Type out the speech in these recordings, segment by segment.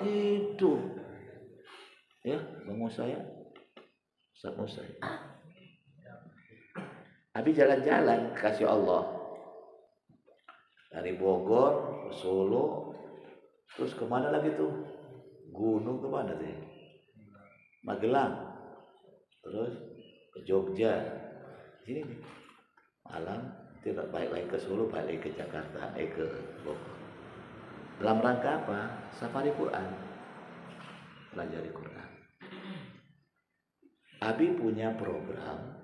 Itu ya Bang Musa ya, Ustaz Musa. Abi jalan-jalan kasih Allah dari Bogor ke Solo, terus kemana lagi tuh? Gunung kemana tuh? Magelang, terus ke Jogja, sini nih. Malam tidak balik lagi ke Solo, balik lagi ke Jakarta, ke Bogor. Dalam rangka apa? Safari Quran, pelajari Quran. Abi punya program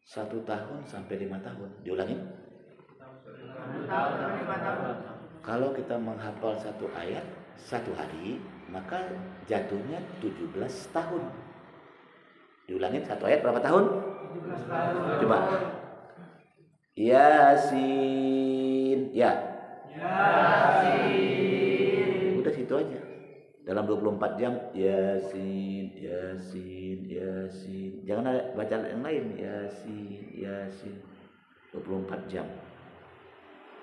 1 tahun sampai 5 tahun. Diulangin? 1 tahun sampai 5 tahun. Kalau kita menghafal 1 ayat 1 hari, maka jatuhnya 17 tahun. Diulangin 1 ayat berapa tahun? 17 tahun. Coba. Yasin. Ya. Yasin. Udah situ aja. Dalam 24 jam Yasin, Yasin, Yasin. Jangan ada baca yang lain. Yasin, Yasin. 24 jam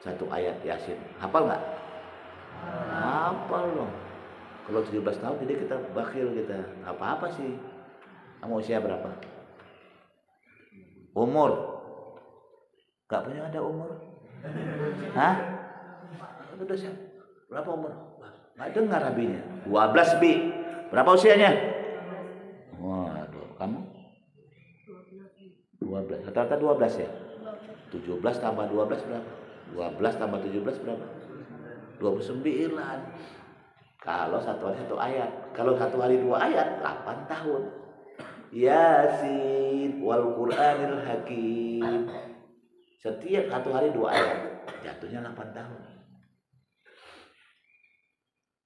1 ayat Yasin. Hafal nggak? Hafal dong. Kalau 17 tahun jadi kita bakil kita. Apa-apa sih? Kamu usia berapa? Umur? Gak punya ada umur? Hah? Udah siap. Berapa umur? Gak dengar abinya. 12 bi. Berapa usianya? Waduh, kamu? 12. Rata-rata 12 ya? 17 tambah 12 berapa? 12 tambah 17 berapa? 29. Kalau 1 hari 1 ayat. Kalau 1 hari 2 ayat 8 tahun. Yasin wal Qur'anil Hakim. Setiap 1 hari 2 ayat, jatuhnya 8 tahun.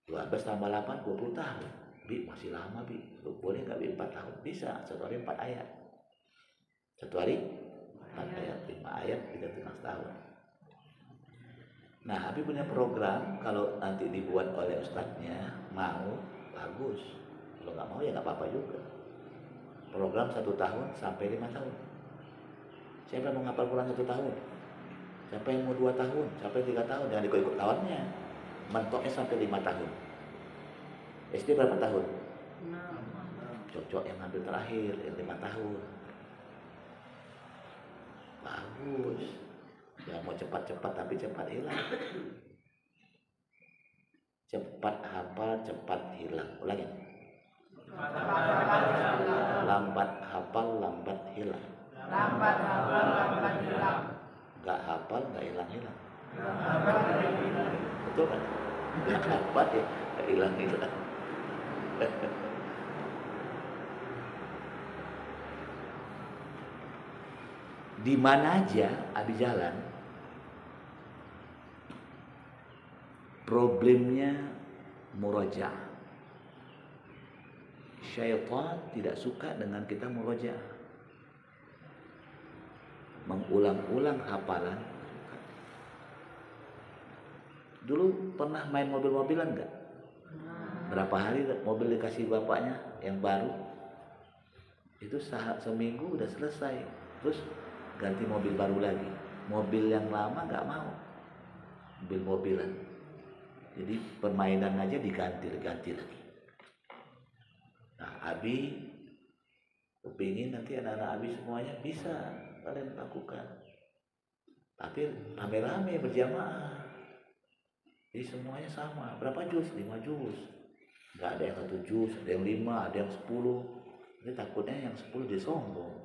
12 tambah 8, 20 tahun. Bi, masih lama, Bi. Boleh nggak Bi 4 tahun? Bisa, 1 hari 4 ayat. 1 hari 4 ayat, 5 ayat, 3,5 tahun. Nah, Abi punya program, kalau nanti dibuat oleh ustadznya, mau, bagus. Kalau nggak mau ya nggak apa-apa juga. Program 1 tahun sampai 5 tahun. Siapa yang mau ngapal Quran 1 tahun? Siapa yang mau 2 tahun? Siapa yang 3 tahun? Jangan ikut kawannya. Mentoknya sampai 5 tahun. SD berapa tahun? 6. Cocok yang ambil terakhir, yang 5 tahun. Bagus. Jangan mau cepat-cepat tapi cepat hilang. Cepat hafal, cepat hilang. Ulangi. Lambat hafal, lambat hilang. Lambat hafal, lambat hilang. Gak hafal, gak hilang-hilang. Betul kan? Gak hafal ya, gak hilang-hilang. Di mana aja Abi jalan, problemnya murojaah. Syaitan tidak suka dengan kita murojaah, mengulang-ulang hafalan. Dulu pernah main mobil-mobilan enggak? Berapa hari mobil dikasih bapaknya yang baru? Itu seminggu udah selesai. Terus ganti mobil baru lagi. Mobil yang lama enggak mau. Mobil-mobilan. Jadi permainan aja diganti lagi. Nah, Abi kepingin nanti anak-anak Abi semuanya bisa kalian lakukan. Tapi rame-rame berjamaah. Jadi semuanya sama. Berapa juz? 5 juz. Enggak ada yang 1 juz, ada yang 5, ada yang 10. Jadi takutnya yang 10 dia sombong,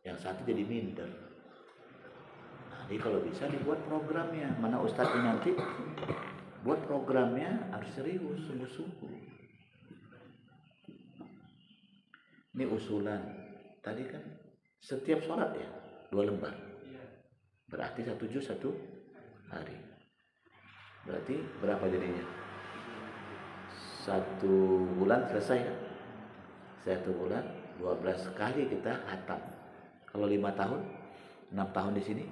yang 1 jadi minder. Nah, jadi kalau bisa dibuat programnya. Mana ustadznya nanti buat programnya harus serius, sungguh-sungguh. Ini usulan. Tadi kan setiap sholat ya 2 lembar. Berarti 1 juz 1 hari. Berarti berapa jadinya? 1 bulan selesai kan? 1 bulan 12 kali kita hatam. Kalau 5 tahun, 6 tahun di sini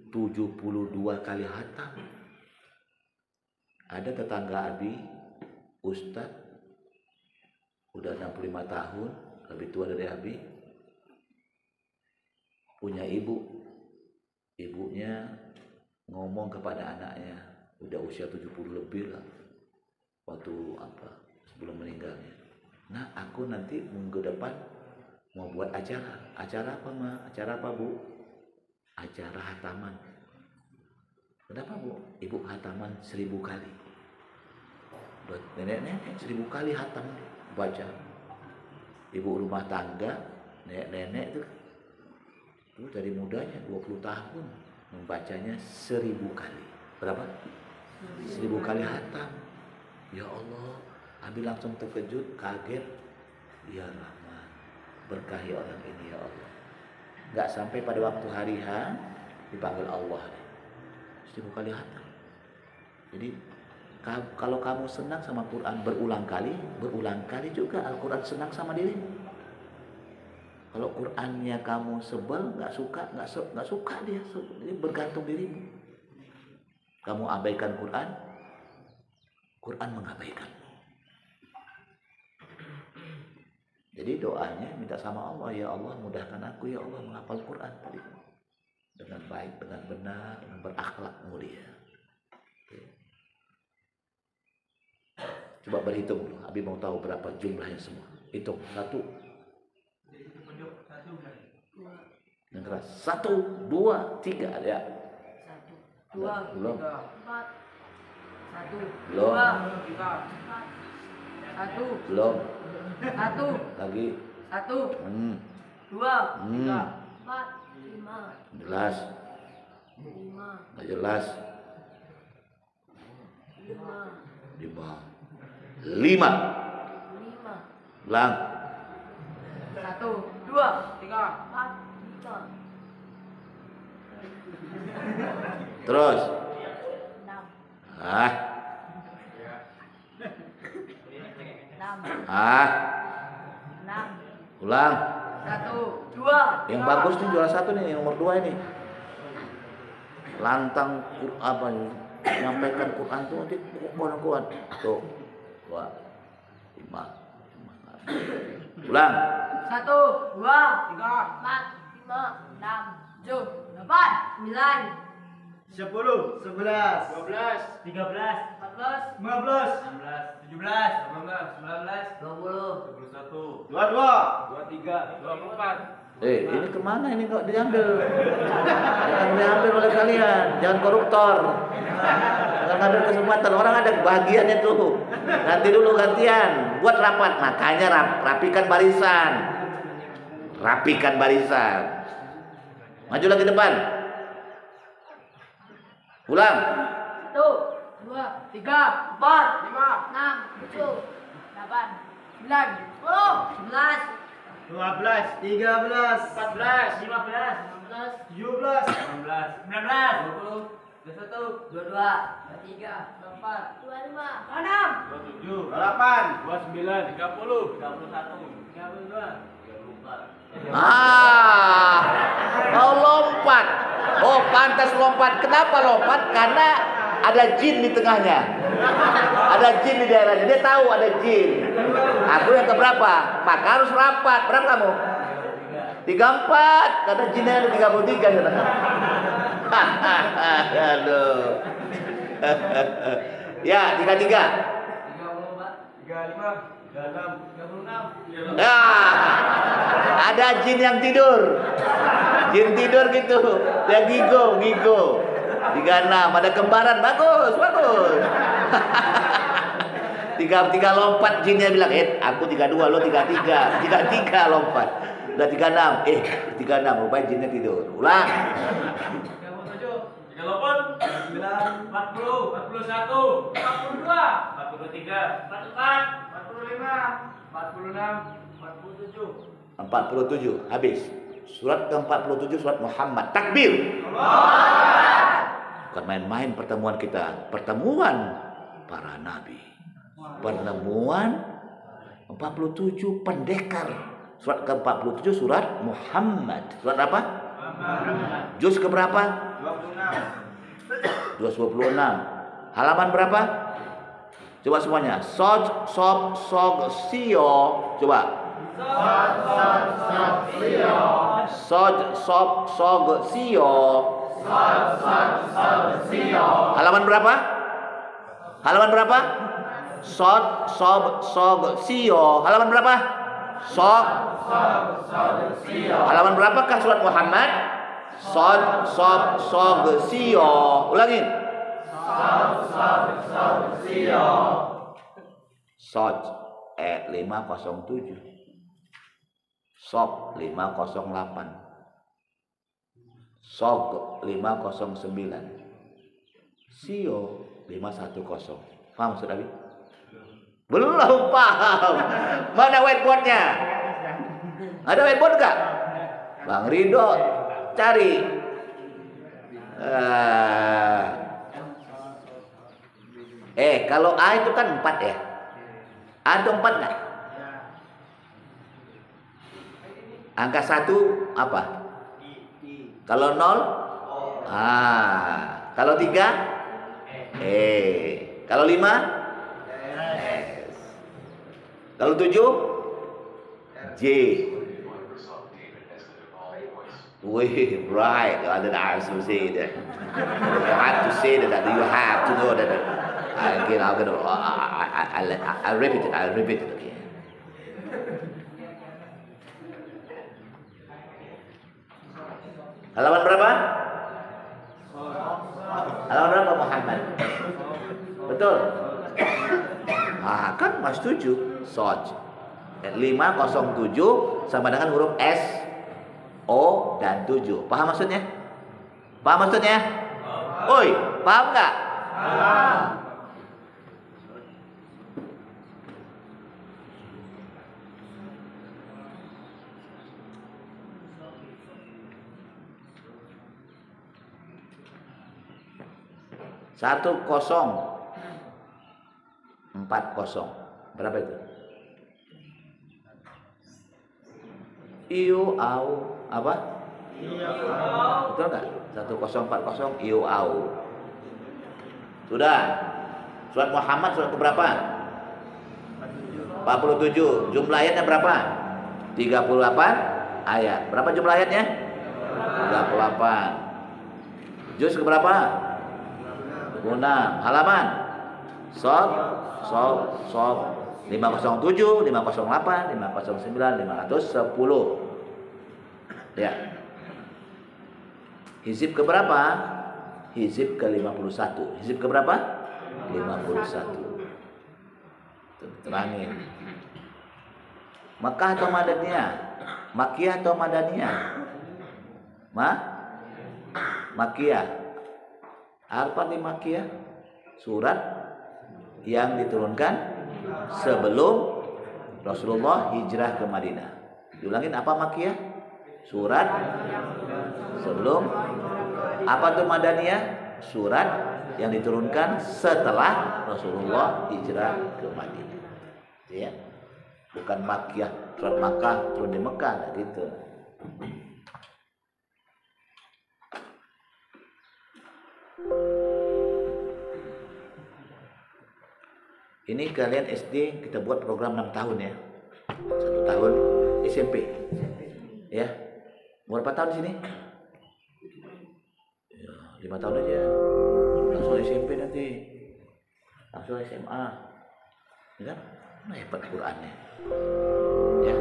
72 kali hatam. Ada tetangga Abi, ustadz, udah 65 tahun, lebih tua dari Abi, punya ibu. Ibunya ngomong kepada anaknya, Udah usia 70 lebih lah. Waktu sebelum meninggalnya. Nah, aku nanti minggu depan mau buat acara. Acara apa, Ma? Acara apa, Bu? Acara hataman. Kenapa, Bu? Ibu hataman 1000 kali. Buat nenek-nenek 1000 kali hatam baca. Ibu rumah tangga, nenek-nenek itu dari mudanya 20 tahun membacanya 1000 kali. Berapa? 1000 kali hatam. Ya Allah, Abi langsung terkejut, kaget. Ya Rahman, berkahi orang ini ya Allah. Gak sampai pada waktu hari H dipanggil Allah. 1000 kali hatam. Jadi kalau kamu senang sama Quran berulang kali juga Al-Quran senang sama dirimu. Kalau Qurannya kamu sebel, nggak suka dia, jadi bergantung dirimu. Kamu abaikan Quran, Quran mengabaikanmu. Jadi doanya minta sama Allah, ya Allah mudahkan aku ya Allah menghafal Quran tadi dengan baik, dengan benar, dengan berakhlak mulia. Coba berhitung dulu. Abi mau tahu berapa jumlahnya semua. Hitung. 1. Yang keras. 1, 2, 3 ya. 1, 2, belum. 3, 4. 1, Belum. 2, 3, 4. 1. Belum. 1. Lagi. 1. 2, 3, 4, 5. Jelas. 5. Nggak jelas. 5. 5. 5. Ulang. 1, 2, 3, 4, 5. Terus. 6. 6. 6. Ulang. 1, 2. Yang bagus nih juara 1 nih, nomor 2 ini. Lantang apa nih? Menyampaikan Quran tuh nanti kuat. Tuh. 2, 5. Ulang. 1, 2, 3, 4, 5, 6, 7, 8, 9, 10, 11, 12, 13, 14, 15, 16, 17, 18, 19, 20, 21, 22, 23, 24. Ini kemana ini kok diambil? Jangan diambil oleh kalian, jangan koruptor. Jangan ngambil kesempatan, orang ada kebahagiaannya tuh. Nanti dulu gantian, buat rapat. Makanya rapikan barisan. Rapikan barisan. Maju lagi depan. Ulang. 1, 2, 3, 4, 5, 6, 7, 8, 9, 10, 11, 12, 13, 14, 15, 16, 17, 18, 19, 20, 21, 22, 23, 24, 25, 26, 27, 28, 29, 30, 31, 32, 34. Mau lompat. Oh, pantas lompat. Kenapa lompat? Karena ada jin di tengahnya. Ada jin di daerahnya. Dia tahu ada jin. Aku yang keberapa? Maka harus rapat. Berapa kamu? 34. Karena jinnya ada 33. Aduh. Ya, 33. 35, 36, 36. Ada jin yang tidur. Jin tidur gitu. Dia gigo. 36, ada kembaran, bagus. 33 lompat, jinnya bilang, aku 32, lo 33. 33 lompat. Udah 36, 36, rupanya jinnya tidur. Ulang. 37, 38, 39, 40, 41, 42, 43, 44, 45, 46, 47. 47, habis. Surat ke-47 surat Muhammad. Takbir. Bukan main-main pertemuan kita. Pertemuan para nabi. Pertemuan 47 pendekar. Surat ke-47 surat Muhammad. Surat apa? Juz ke berapa? 26. Halaman berapa? Coba semuanya. Sod, sob, sog, sio. Coba. Sod, sob, sog, sio. Halaman berapa? Halaman berapa? Sod, sob, sog, sio. Halaman berapa? Sog, sio. Halaman berapakah surat Muhammad? Sod, sob, sog, sio. Ulangin. Sod, sob, sog, sio. Sod 507. Sob 508. Sog 509. Sio 510. Paham Ustaz Abi? Belum paham. Mana whiteboardnya? Ada whiteboard gak? Bang Ridho cari. Kalau A itu kan 4 ya. A itu 4 gak? Angka 1 apa? Kalau 0? Kalau 3? Kalau 5? Kalau 7? J. Wait, right. Then I have to say that. You have to say that. You have to know that. Again, I'll repeat it. I'll repeat it again. Halaman berapa? Halaman berapa Muhammad? Betul? Kan mas 7 Soj 507 sama dengan huruf S, O, dan 7. Paham maksudnya? Paham maksudnya? Oi, paham nggak? Paham. Satu 040. Berapa itu? Iu au apa? Betul nggak? 1040 iu au. Sudah. Surat Muhammad surat keberapa? 47. Jumlah ayatnya berapa? 38 ayat. Berapa jumlah ayatnya? 38. Juz keberapa? 6. Halaman sob 507, 508, 509, 510. Ya. Hizib keberapa? Hizib ke-51. Hizib keberapa? 51. Terangin. Makkah atau Madaniyah? Makkiyah atau Madaniyah? Makkiyah. Apa nih Makkiyah? Surat yang diturunkan sebelum Rasulullah hijrah ke Madinah. Diulangin, apa Makkiyah? Surat sebelum. Apa tuh Madaniyah? Surat yang diturunkan setelah Rasulullah hijrah ke Madinah. Ya. Bukan Makkiyah, surat Makkah turun di Mekah gitu. Ini kalian SD kita buat program 6 tahun ya. 1 tahun SMP. Ya. Mau berapa tahun di sini? Ya, 5 tahun aja. Langsung SMP nanti. Langsung SMA. Ya kan? Nah, hebat Qur'annya. Ya.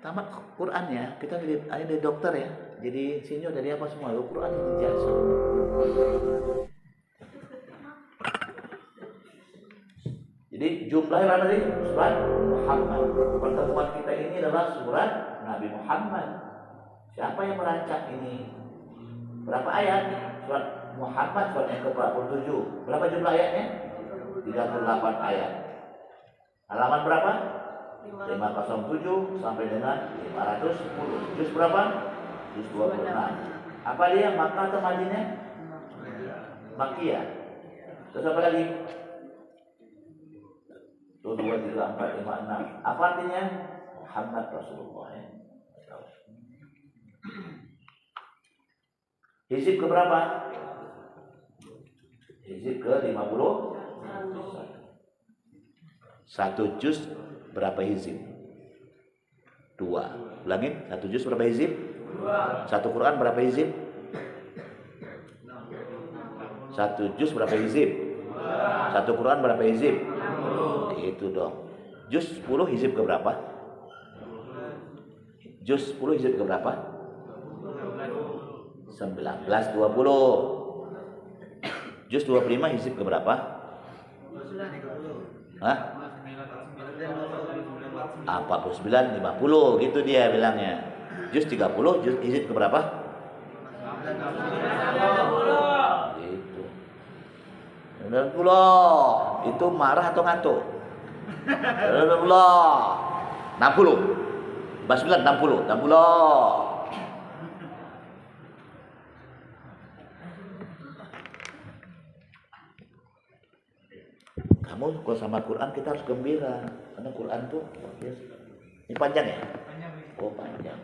Tamat Qur'annya, kita jadi dokter ya. Jadi insinyur dari apa semua? Qur'an ini jasa. Jadi jumlahnya berapa tadi? Surat Muhammad. Pertemuan kita ini adalah surat Nabi Muhammad. Siapa yang merancang ini? Berapa ayat? Surat Muhammad surat yang ke-47. Berapa jumlah ayatnya? 38 ayat. Halaman berapa? 507 sampai dengan 510. Juz berapa? Juz 26. Apa dia? Makkah atau Madinah? Makkiyah. Terus apa lagi? 1, 2, 3, 4, 5, 6. Apa artinya? Muhammad Rasulullah. Hizib ke berapa? Hizib ke 50. 1 juz berapa hizib? 2. Ulangin, 1 juz berapa hizib? 2. 1 Quran berapa hizib? 1 juz berapa hizib? 2. Satu Quran berapa hizib? Itu dong. Juz 10 hizib ke berapa? Juz 10 hizib ke berapa? 19, 20. Juz 25 hizib ke berapa? Hah? 49, 50 gitu dia bilangnya. Juz 30 juz hizib ke berapa? Gitu. 90. Itu marah atau ngantuk? 60. 60. Kamu kalau sama Quran kita harus gembira karena Quran tuh ini panjang ya? Oh panjang.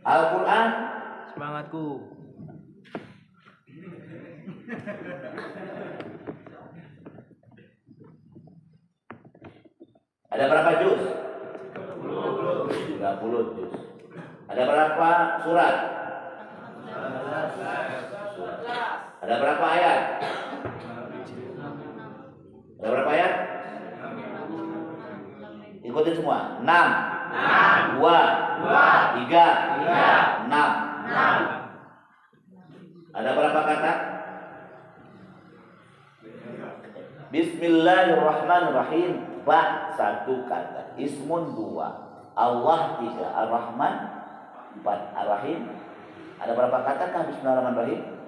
Al-Quran Semangatku. ada berapa juz? 30 juz. Ada berapa surat? Ada berapa ayat? Ada berapa ayat? Ikutin semua. 6 2 3 6. Ada berapa kata? Bismillahirrahmanirrahim. Ba 1 kata. Ismun 2. Allah 3. Ar-Rahman 4. Ar-Rahim. Ada berapa kata kah Bismillahirrahmanirrahim?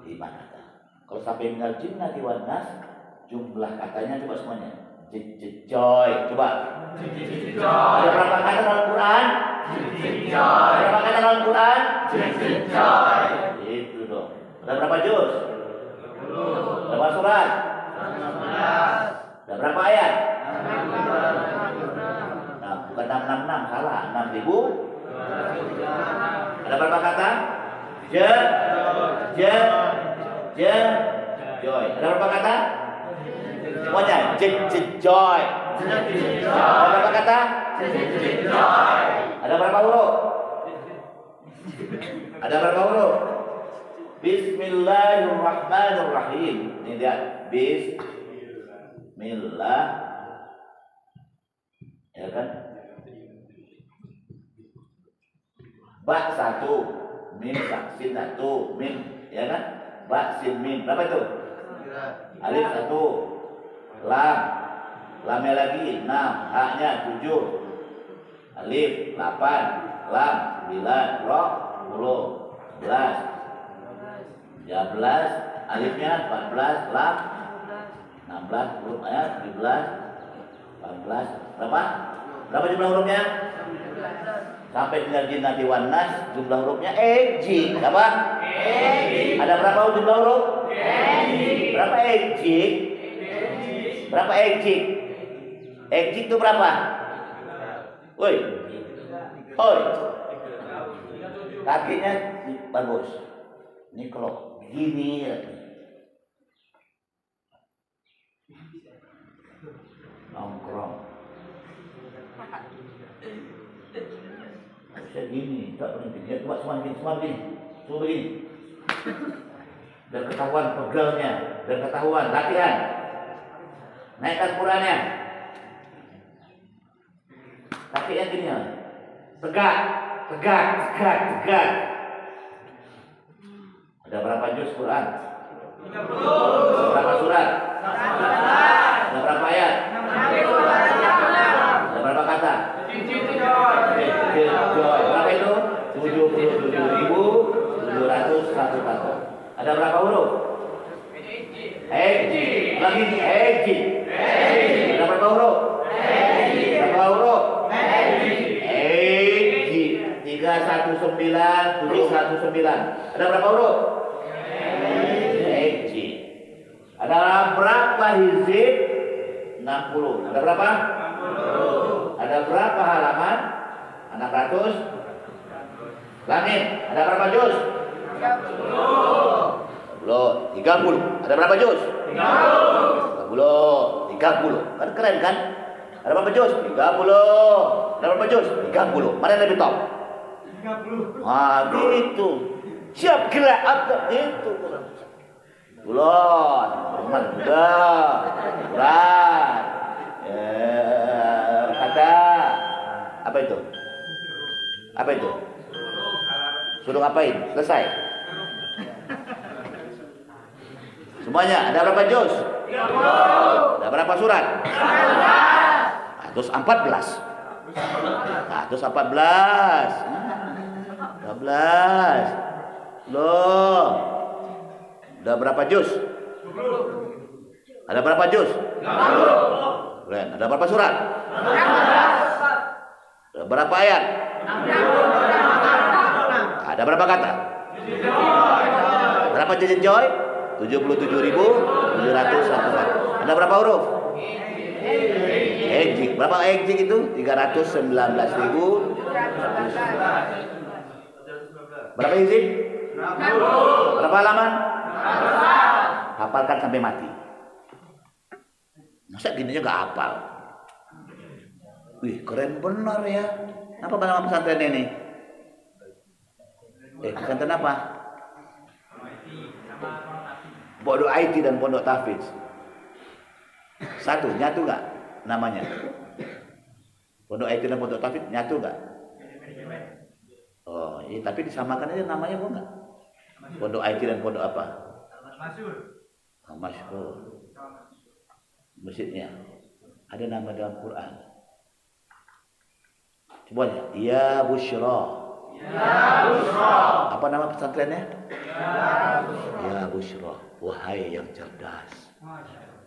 5 kata. Kalau sampai minal jinnati wan nas, jumlah katanya coba semuanya. Joy. Coba. Ada berapa kata dalam Quran? Ada berapa kata dalam Quran? Itu dong. Ada berapa juz? Ada berapa surat? Ada berapa ayat? Nah, bukan 666, salah. 6.000. Ada berapa kata? Joy. Ada berapa kata? Semuanya. Joy. Ada berapa kata? Ada berapa huruf? Ada berapa huruf? Bismillahirrahmanirrahim. Ini lihat. Bismillah. Ya kan? Ba 1, mim sin 1, mim, ya kan? Ba sin mim. Berapa itu? Alif 1, lam, lamnya lagi 6, haknya 7, alif 8, lam 9, ro 10, 11, 13, alifnya 14, lam 16, hurufnya 17, 18, berapa? Berapa jumlah hurufnya? Sampai minal jinnati wan nas, jumlah hurufnya ejik. Apa? Ejik. Ada berapa jumlah huruf? Ejik. Berapa ejik? Berapa ejik? Ejik itu berapa? Woi. Oi. Kakinya bagus. Ini kalau begini nongkrong. Kayak gini, tak penting. Ya, buat semua begini. Dan ketahuan pegelnya, dan ketahuan latihan. Naikkan Qurannya. Kakinya gini ya. Tegak. Ada berapa juz Quran? 30. Berapa surat? 19. Ada berapa ayat? 60. Ada berapa kata? Joy. Berapa itu? 77.701 kata. Ada berapa huruf? Ejik. Lagi ejik. Ada berapa huruf? Berapa huruf? Ejik. 319, 719. Ada berapa huruf? Ejik. Ada berapa hizib? 60. Ada berapa? 60. Ada berapa halaman? 600. Langit. Ada berapa juz? 30. 30. Ada berapa juz? 30. Kan keren kan? Ada berapa juz? 30. Ada berapa juz? 30. Mana yang lebih top? 30. Ah, gitu. Siap gerak atau itu. Bulan, udah, berat. Kata apa itu? Apa itu? Suruh ngapain? Selesai. Semuanya ada berapa juz? 30. Ada berapa surat? 114. 114. 12. Loh. Ada berapa juz? 20. Ada berapa juz? 30. Keren. Ada berapa surat? 16. Ada berapa ayat? 60. Ada berapa kata? Berapa jajan joy? 77.701. Ada berapa huruf? Ejik. Berapa ejik itu? 319.000. Berapa hizib? 60. Berapa halaman? 100. Hafalkan sampai mati. Masa gininya gak hafal? Wih, keren benar ya. Apa nama pesantren ini? Pesantren apa? Pondok IT dan Pondok Tahfidz. Satu, nyatu gak namanya? Pondok IT dan Pondok Tahfidz nyatu gak? Oh, iya, tapi disamakan aja namanya kok enggak? Pondok IT dan pondok apa? Masyhur. Masjidnya ada nama dalam Quran. Coba ya Busyra. Ya Busyra. Apa nama pesantrennya? Ya Busyra. Wahai yang cerdas.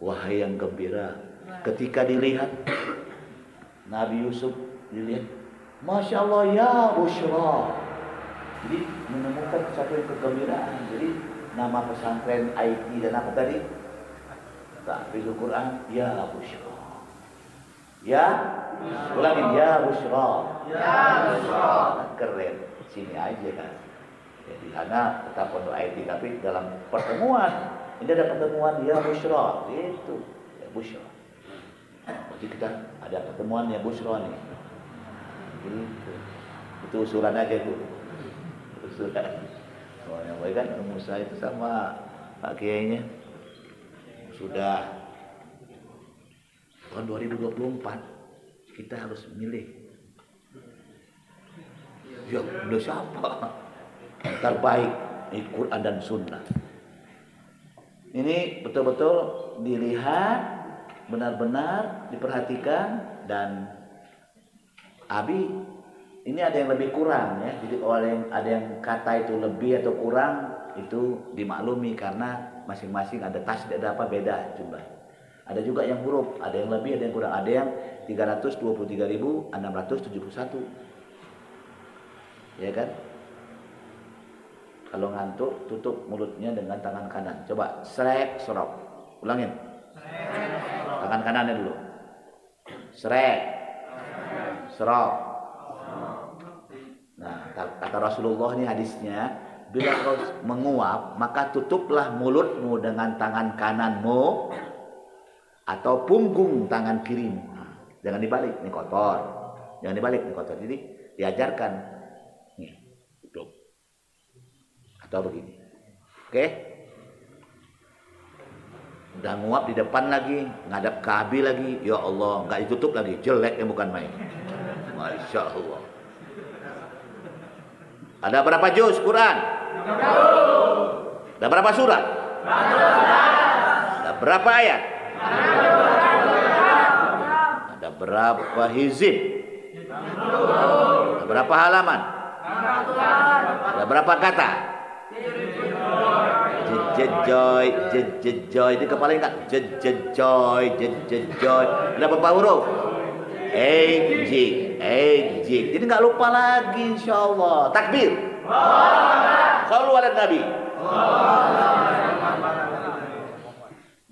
Wahai yang gembira. Ketika dilihat Nabi Yusuf dilihat, Masya Allah ya Busyra. Jadi menemukan satu yang kegembiraan. Jadi nama pesantren IT dan apa tadi? Tahfidzul Quran ya Busyra. Ya, ulangin ya Busyra. Ya Busyra. Keren. Sini aja kan. Jadi anak tetap pondok IT tapi dalam pertemuan ini ada pertemuan ya Busyra. Itu ya Busyra. Jadi kita ada pertemuan ya Busyra nih. Gitu. Itu usulan aja tuh. Usulan. Oh, yang baik kan Musa itu sama Pak Kiainya sudah tahun 2024 kita harus milih. Ya, udah siapa? Terbaik Quran dan Sunnah. Ini betul-betul dilihat, benar-benar diperhatikan dan Abi, ini ada yang lebih kurang ya. Jadi ada yang kata itu lebih atau kurang itu dimaklumi karena masing-masing ada tasdid ada apa beda jumlah. Ada juga yang huruf, ada yang lebih, ada yang kurang. Ada yang 323.671. Ya kan? Kalau ngantuk tutup mulutnya dengan tangan kanan. Coba srek sorok. Ulangin. Tangan kanannya dulu. Srek. Serok. Nah, kata Rasulullah ini hadisnya, bila kau menguap, maka tutuplah mulutmu dengan tangan kananmu atau punggung tangan kirimu. Jangan dibalik, ini kotor. Jangan dibalik, ini kotor. Jadi diajarkan nih, tutup. Atau begini. Oke? Udah nguap di depan lagi, ngadap ke Abi lagi. Ya Allah, nggak ditutup lagi, jelek yang bukan main. Masya Allah. Ada berapa juz Quran? 30. Ada berapa surat? 12. Ada berapa ayat? 60. Ada berapa hizib? 60. Ada berapa halaman? 600. Ada berapa kata? Jejejoy, jejejoy. Di kepala enggak? Jejejoy, jejejoy. Ada berapa huruf? Ejik, ejik. Jadi nggak lupa lagi, insyaallah. Takbir. Sallu ala Nabi.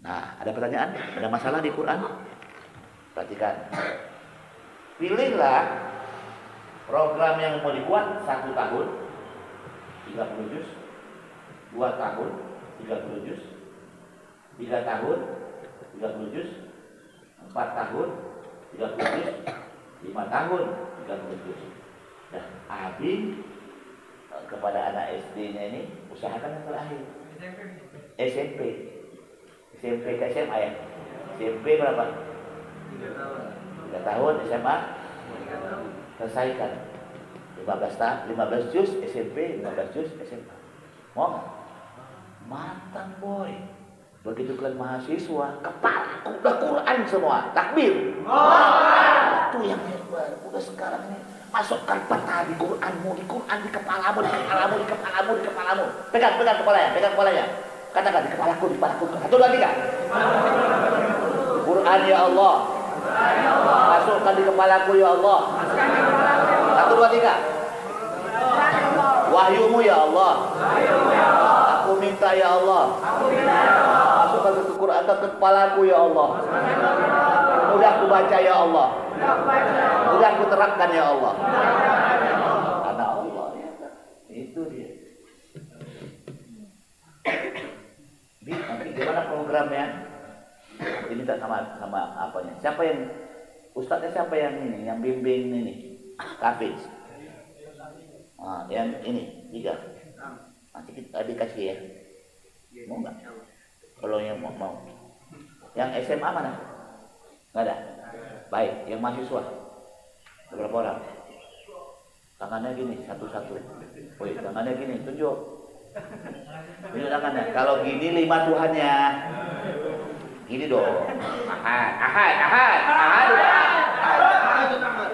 Nah, ada pertanyaan? Ada masalah di Quran? Perhatikan. Pilihlah program yang mau dibuat 1 tahun, 30 juz, 2 tahun, 30 juz. 3 tahun 30 juz. 4 tahun 30 juz. 5 tahun 30 juz. Nah, Abi kepada anak SD-nya ini usahakan yang terakhir. SMP. SMP ke SMA ya. SMP berapa? 3 tahun SMA selesaikan 15 juz SMP, 15 juz SMA. Mau nggak? Matang boy. Begitu kalian mahasiswa, kepala udah Quran semua, takbir. Itu yang hebat. Udah sekarang ini masukkan peta di Quranmu, di kepalamu, di kepalamu, di kepalamu, di kepalamu. Pegang kepalanya. Katakan di kepalaku. 1, 2, 3. Quran ya Allah. Masukkan di kepalaku ya Allah. 1, 2, 3. Wahyumu ya Allah. Aku minta ya Allah. Masukkan ke Quran ke kepalaku ya Allah. Mudah aku baca ya Allah. Mudah aku terapkan ya Allah. Karena Allah ya. Itu dia. Nanti gimana programnya? Ini minta sama apanya? Siapa yang ustadznya, siapa yang ini, yang bimbing ini? Kafiz. Yang ini 3. Nanti kita dikasih ya. Mau nggak? Kalau yang mau. Yang SMA mana? Nggak ada. Baik, yang mahasiswa. Berapa orang? Tangannya gini, satu-satu. Woi, tangannya gini, tunjuk. Tunjuk tangannya. Kalau gini 5 Tuhannya. Gini dong. Ahad.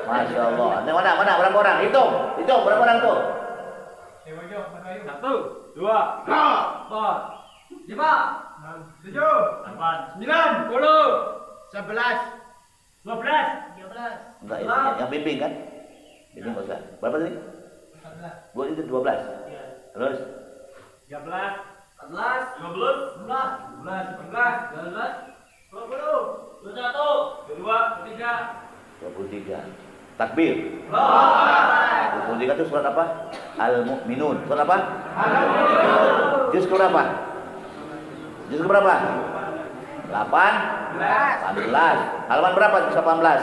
Masya Allah. Ini mana berapa orang? Hitung berapa orang tuh? 1, 2, 4, 5, 7, 8, 9, 10, 11. 12. 13. Enggak, yang bimbing kan? Bimbing nggak usah. Berapa tadi? 14. Itu 12. Terus? 13, 14, 15, 16, 17, 18, 20, 21, 22, 23. Takbir. 23 itu surat apa? Al-Mu'minun. Surat apa? Al-Mu'minun. Juz berapa? Juz berapa? 18. Halaman berapa? 18.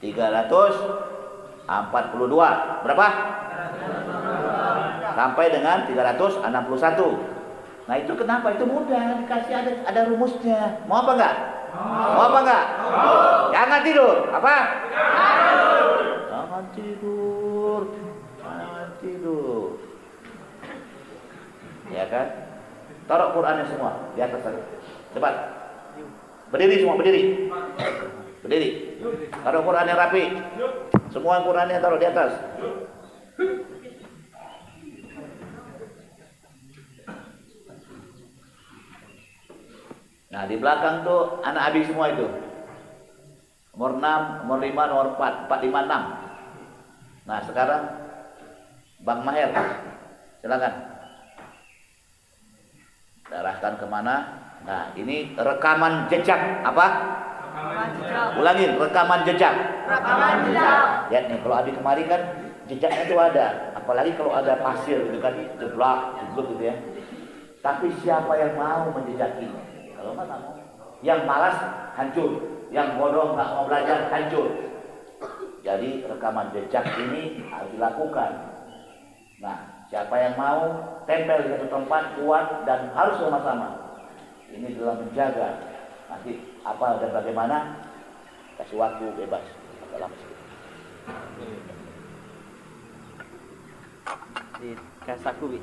342. Berapa? Sampai dengan 361. Nah itu kenapa? Itu mudah, dikasih ada rumusnya. Mau apa enggak? Mau apa enggak? Jangan tidur. Apa? Jangan tidur. Ya kan? Taruh Qurannya semua di atas sana. Cepat. Berdiri semua, berdiri. Taruh Qurannya rapi. Semua Qurannya taruh di atas. Nah, di belakang tuh anak Abi semua itu. Nomor 6, nomor 5, nomor 4, 4, 5, 6. Nah, sekarang Bang Maher, silakan. Arahkan kemana? Nah, ini rekaman jejak apa? Ulangin, rekaman jejak. Lihat nih, kalau Abi kemari kan jejaknya itu ada. Apalagi kalau ada pasir gitu kan, jeblak gitu ya. Tapi siapa yang mau menjejaki? Kalau nggak mau. Yang malas hancur, yang bodoh nggak mau belajar hancur. Jadi rekaman jejak ini harus dilakukan. Nah, siapa yang mau tempel di satu tempat kuat dan harus sama-sama. Ini dalam menjaga. Nanti apa dan bagaimana? Kasih waktu bebas. Dalam di kasaku bi.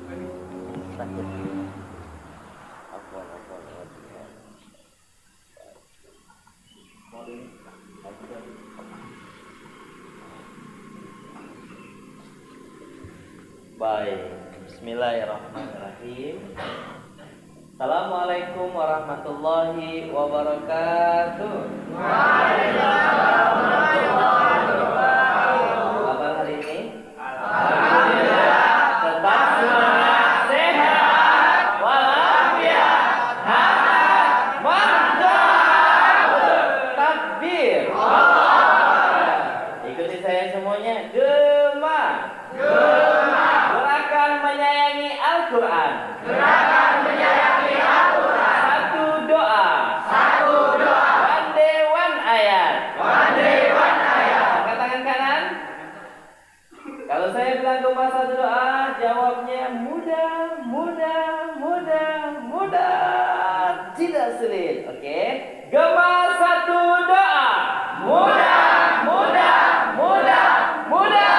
Baik, bismillahirrahmanirrahim. Assalamualaikum warahmatullahi wabarakatuh. Waalaikumsalam warahmatullahi wabarakatuh. Kabar hari ini? Alhamdulillah. Tetap semangat, sehat, walafiat, hangat, mantap. Takbir. Ikuti saya semuanya. Gerakan menyayangi Al-Quran. tidak sulit. Oke. Gema satu doa. Mudah, mudah, mudah, mudah.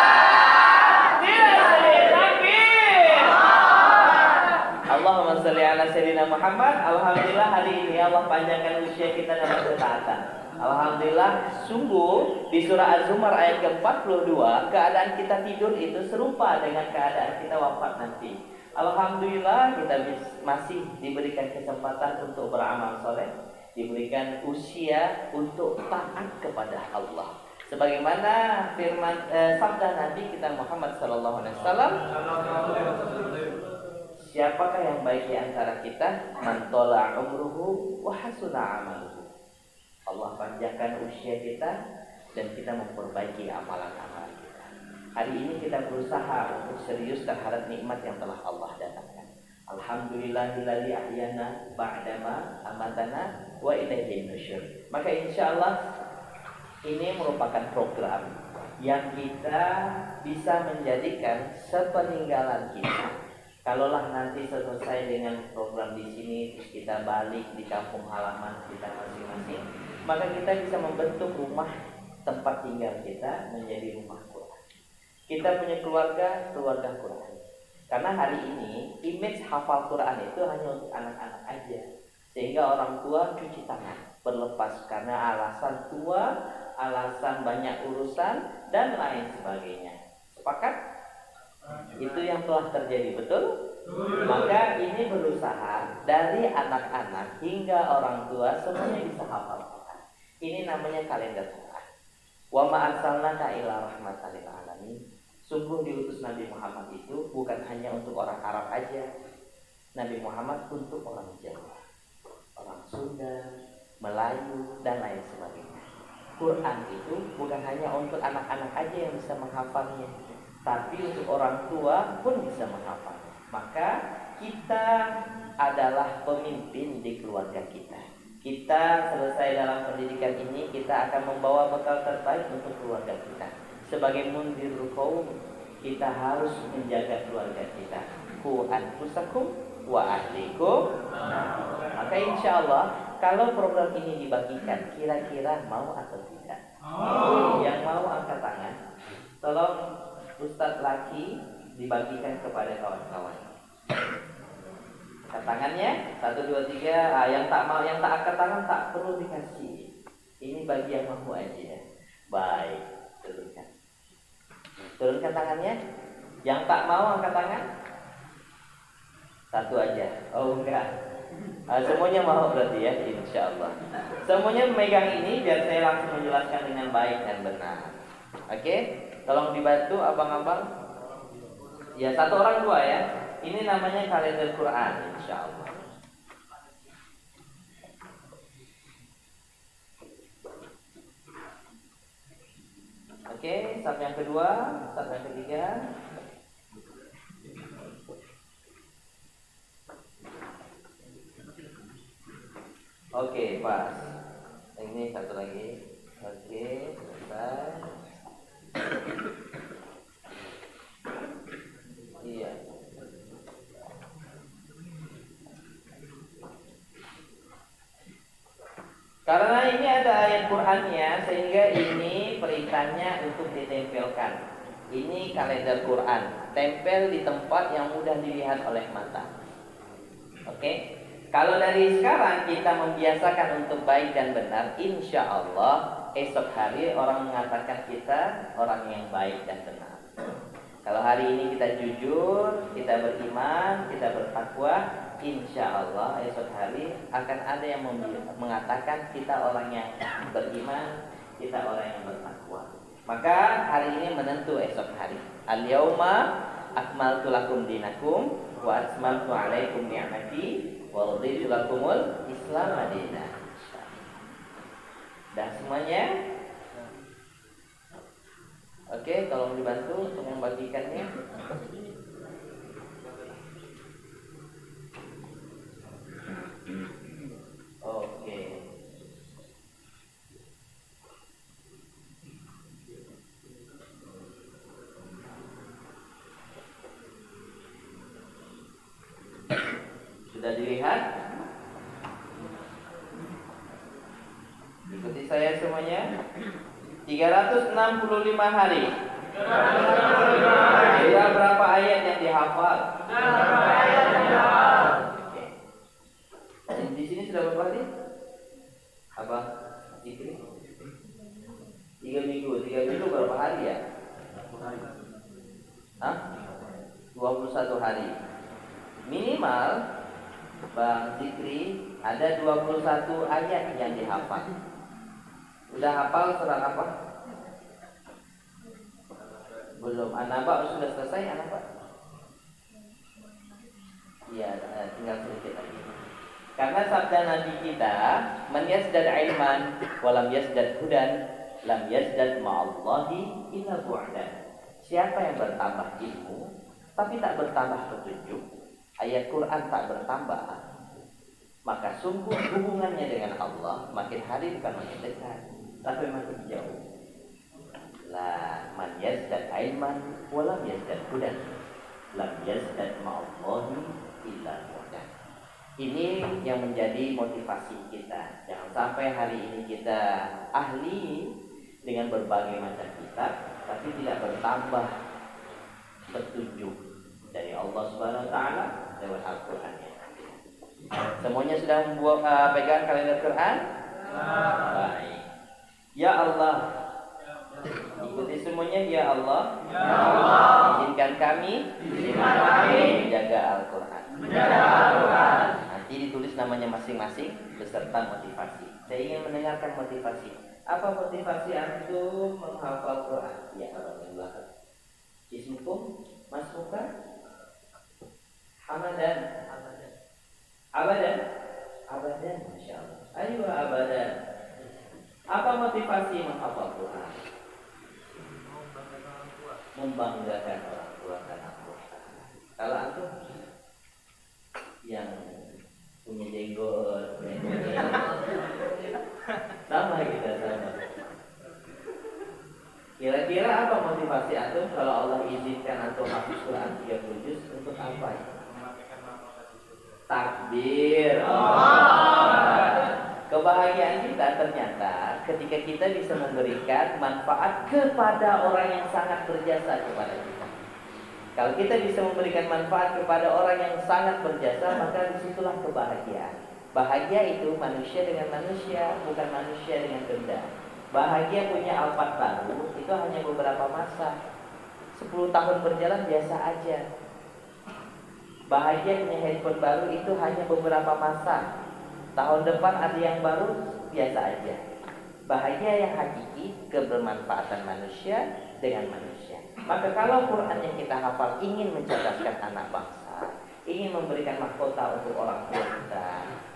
Tidak sulit. Takbir. Allahumma sholli ala sayyidina Muhammad. Alhamdulillah hari ini Allah panjangkan usia kita dalam ketaatan. Alhamdulillah, sungguh di surah Az-Zumar ayat ke-42 keadaan kita tidur itu serupa dengan keadaan kita wafat nanti. Alhamdulillah kita masih diberikan kesempatan untuk beramal soleh, diberikan usia untuk taat kepada Allah. Sebagaimana firman sabda Nabi kita Muhammad sallallahu alaihi wasallam, siapakah yang baik di antara kita? Man tola umruhu wa hasuna amaluhu. Allah panjangkan usia kita dan kita memperbaiki amalan-amalan kita. Hari ini kita berusaha untuk serius terhadap nikmat yang telah Allah datangkan. Alhamdulillahilladzi ahyana ba'dama amatana wa ilaihin nusyur. Maka insyaallah ini merupakan program yang kita bisa menjadikan sepeninggalan kita. Kalaulah nanti selesai dengan program di sini, terus kita balik di kampung halaman kita masing-masing, maka kita bisa membentuk rumah tempat tinggal kita menjadi rumah Quran. Kita punya keluarga, keluarga Quran. Karena hari ini image hafal Quran itu hanya untuk anak-anak aja, sehingga orang tua cuci tangan berlepas karena alasan tua, alasan banyak urusan dan lain sebagainya. Sepakat? Itu yang telah terjadi, betul? Maka ini berusaha dari anak-anak hingga orang tua semuanya bisa hafal Quran. Ini namanya kalender Quran. Wa ma arsalnaka illa rahmatan lil alamin. Sungguh diutus Nabi Muhammad itu bukan hanya untuk orang Arab aja. Nabi Muhammad untuk orang Jawa, orang Sunda, Melayu dan lain sebagainya. Quran itu bukan hanya untuk anak-anak aja yang bisa menghafalnya, tapi untuk orang tua pun bisa menghafal. Maka kita adalah pemimpin di keluarga kita. Kita selesai dalam pendidikan ini, kita akan membawa bekal terbaik untuk keluarga kita. Sebagai mundirul qaum, kita harus menjaga keluarga kita. Qu anfusakum wa ahlikum. Maka insya Allah kalau program ini dibagikan, kira-kira mau atau tidak? Yang mau angkat tangan. Tolong Ustadz laki dibagikan kepada kawan-kawan. Angkat tangannya 1, 2, 3. Yang tak mau, yang tak angkat tangan tak perlu dikasih. Ini bagi yang mau aja. Baik, turunkan. Turunkan tangannya. Yang tak mau angkat tangan 1 aja. Oh enggak. Semuanya mau berarti ya, insya Allah. Semuanya memegang ini biar saya langsung menjelaskan dengan baik dan benar. Oke? Tolong dibantu abang-abang. Ya, 1 orang 2 ya. Ini namanya kalender Quran, insya Allah. Oke, sab yang kedua, sab yang ketiga. Oke, pas. Ini 1 lagi. Oke, selesai. Iya. Karena ini ada ayat Qur'annya, sehingga ini perintahnya untuk ditempelkan. Ini kalender Quran, tempel di tempat yang mudah dilihat oleh mata. Oke? Kalau dari sekarang kita membiasakan untuk baik dan benar, insya Allah esok hari orang mengatakan kita orang yang baik dan benar. Kalau hari ini kita jujur, kita beriman, kita bertakwa, insya Allah esok hari akan ada yang mengatakan kita orang yang beriman, kita orang yang bertakwa. Maka hari ini menentu esok hari. Al-yauma akmaltu lakum dinakum wa atmamtu alaikum ni'mati wa raditu lakumul Islam madinah. Dah semuanya? Oke, tolong dibantu untuk membagikannya. Oke. Sudah dilihat? Ikuti saya semuanya. 365 hari. Kira berapa ayat yang dihafal? Oke. Di sini sudah berapa hari? Apa? Zikri? 3 minggu. 3 minggu berapa hari ya? Hah? 21 hari. Minimal Bang Zikri ada 21 ayat yang dihafal. Udah hafal surat apa? Belum. An-Naba sudah selesai An-Naba? Iya, tinggal sedikit lagi. Karena sabda Nabi kita, "Man yazdad ilman wa lam yazdad hudan, lam yazdad ma'allahi illa bu'dan." Siapa yang bertambah ilmu tapi tak bertambah petunjuk, ayat Quran tak bertambah, maka sungguh hubungannya dengan Allah makin hari bukan makin dekat, tapi makin jauh. La man yazdad ilman wa lam yazdad hudan, lam yazdad ma'allahi illa bu'dan. Ini yang menjadi motivasi kita. Jangan sampai hari ini kita ahli dengan berbagai macam kitab, tapi tidak bertambah petunjuk dari Allah Subhanahu Wa Taala lewat Al-Quran. Semuanya sudah pegang kalender Quran? Baik. Ya Allah, ikuti semuanya. Ya Allah, izinkan kami menjaga Al-Quran. Nanti ditulis namanya masing-masing beserta motivasi. Saya ingin mendengarkan motivasi. Apa motivasi antum menghafal Quran? Ya, alhamdulillah. Ismukum, masmuka, Hamadan, abadan, masya Allah. Ayo abadan. Apa motivasi menghafal Quran? Membanggakan orang tua dan anggota. Kalau antum yang punya jenggot, sama kita sama. Kira-kira apa motivasi antum kalau Allah izinkan antum hafal Quran 30 juz untuk apa ya? Takbir. Kebahagiaan kita ternyata ketika kita bisa memberikan manfaat kepada orang yang sangat berjasa kepada kita. Kalau kita bisa memberikan manfaat kepada orang yang sangat berjasa, maka disitulah kebahagiaan. Bahagia itu manusia dengan manusia, bukan manusia dengan benda. Bahagia punya Alphard baru itu hanya beberapa masa. 10 tahun berjalan biasa aja. Bahagia punya handphone baru itu hanya beberapa masa. Tahun depan ada yang baru, biasa aja. Bahagia yang hakiki kebermanfaatan manusia dengan manusia. Maka kalau Quran yang kita hafal ingin mencerdaskan anak bangsa, ingin memberikan mahkota untuk orang tua kita,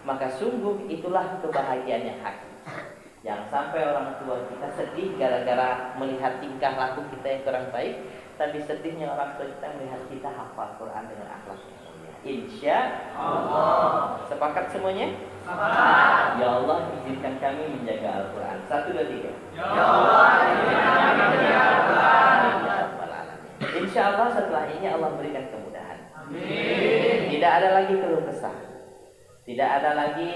maka sungguh itulah kebahagiaan yang hakiki. Jangan sampai orang tua kita sedih gara-gara melihat tingkah laku kita yang kurang baik, tapi sedihnya orang tua kita melihat kita hafal Quran dengan akhlak yang mulia. Insya Allah. Sepakat semuanya? Sepakat. Ya Allah, izinkan kami menjaga Al-Quran. 1, 2, 3. Ya Allah, izinkan kami menjaga Al-Quran. Insya Allah setelah ini Allah berikan kemudahan. Amin. Tidak ada lagi keluh kesah. Tidak ada lagi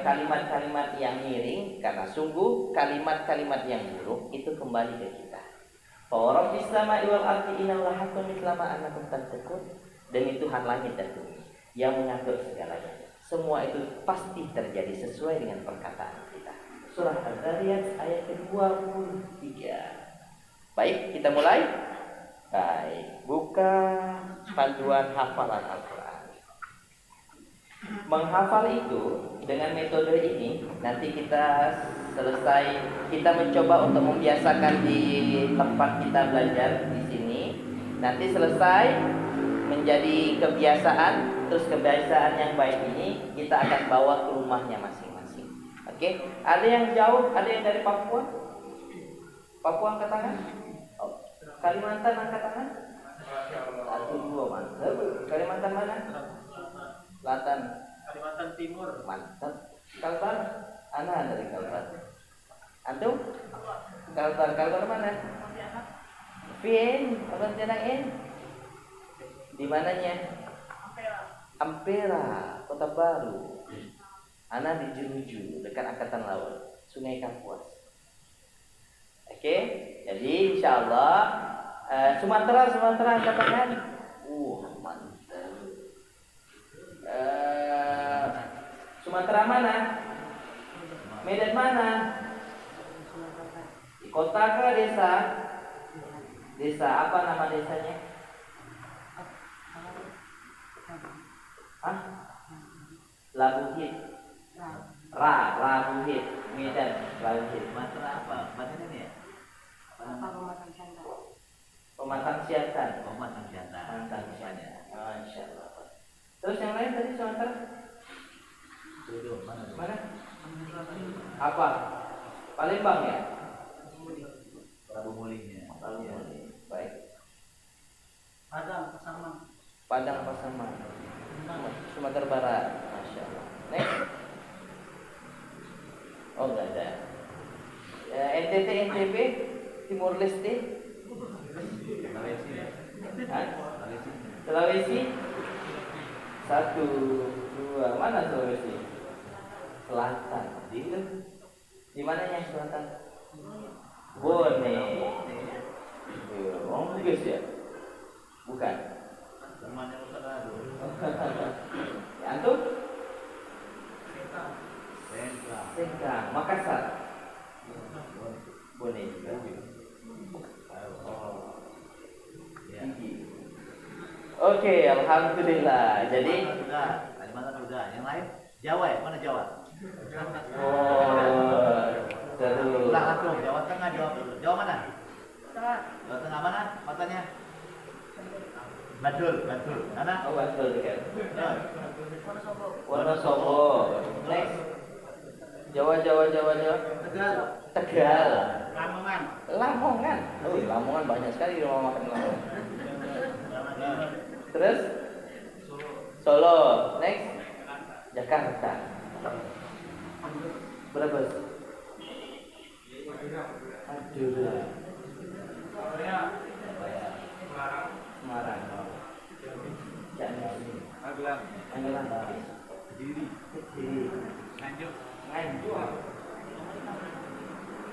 kalimat-kalimat yang miring, karena sungguh kalimat-kalimat yang buruk itu kembali ke kita. Fa rabbis samai wal ardi innallaha haqqun mithla ma annakum tantakun. Demi Tuhan langit dan bumi yang mengatur segalanya. Semua itu pasti terjadi sesuai dengan perkataan kita. Surah Az-Zariyat ayat ke-23. Baik, kita mulai. Baik, buka panduan hafalan Al-Quran. Menghafal itu dengan metode ini nanti kita selesai, kita mencoba untuk membiasakan di tempat kita belajar di sini. Nanti selesai menjadi kebiasaan, terus kebiasaan yang baik ini kita akan bawa ke rumahnya masing-masing. Oke, ada yang jauh, ada yang dari Papua. Papua angkat tangan. Oh. Kalimantan angkat tangan. 1, 2, mantap. Kalimantan mana? Selatan. Kalimantan Timur. Mantap. Kalbar. Ana dari Kalbar. Antum? Kalbar mana? Pin, Pontianak in. Di mananya? Ampera, Kota Baru. Ana di Jeruju, dekat Angkatan Laut. Sungai Kapuas. Oke, jadi insya Allah Sumatera katakan, mantap. Sumatera mana? Medan mana? Kota ke desa? Desa apa nama desanya? Labuhit. Labuhit. Medan, Labuhit. Sumatera apa? Sumatera ini ya? Pematang Siantan. Pematang Siantan. Pematang Siantan. Masya Allah. Terus yang lain tadi Sumatera? Mana? Apa? Palembang ya? Prabu Mulingnya. Baik. Padang, Pasaman. Padang Pasaman. Sumatera Barat. Masya Allah. Next. Oh enggak ada. NTT, NTB, Timur Leste, Sulawesi. 1, 2, mana Sulawesi? Selatan. Di mana yang selatan? Bone. Oh, Bugis ya? Bukan. Temannya Ustaz Adu. Antum? Sengkang. Sengkang, Makassar. Bone juga. Oke, alhamdulillah. Jadi Kalimantan udah. Yang lain Jawa ya? Mana Jawa? Seru. Ulang langsung. Jawa Tengah, Jawa mana? Tengah. Jawa Tengah mana? Kotanya? Bantul. Mana? Oh, betul kan. Wonosobo. Wonosobo. Next. Jawa. Tegal. Lamongan. Oh, Lamongan banyak sekali rumah makan Lamongan. Terus Solo. Next. Jakarta. Brebes. Madura. Semarang. Jambi. Magelang. Kediri. Nganjuk.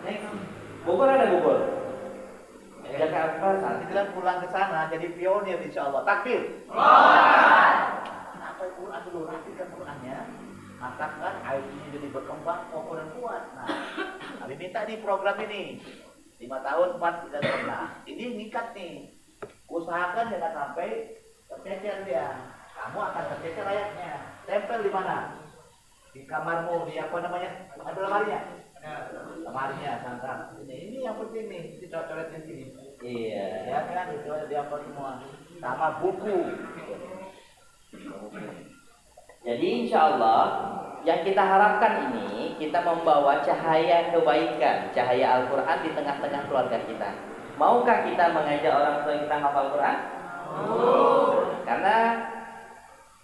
Next. Bogor ada Bogor. Jakarta saat Kita pulang ke sana jadi pionir insya Allah. Takbir. Kenapa Quran dulu? Nanti kan Qurannya maka airnya jadi berkembang kokoh dan kuat. Nah, kami minta nih program ini 5 tahun 4 tidak pernah. Ini nikat nih. Usahakan jangan sampai tercecer dia. Kamu akan tercecer ayatnya. Tempel di mana? Di kamarmu, di apa namanya? Ada lemarinya? Lemarinya, sangkang. Ini yang penting nih, dicoret-coretnya sini. Iya. Ya kan, itu ada di apa semua. Sama buku. Jadi insya Allah yang kita harapkan ini kita membawa cahaya kebaikan, cahaya Al-Quran di tengah-tengah keluarga kita. Maukah kita mengajak orang tua kita hafal Quran? Karena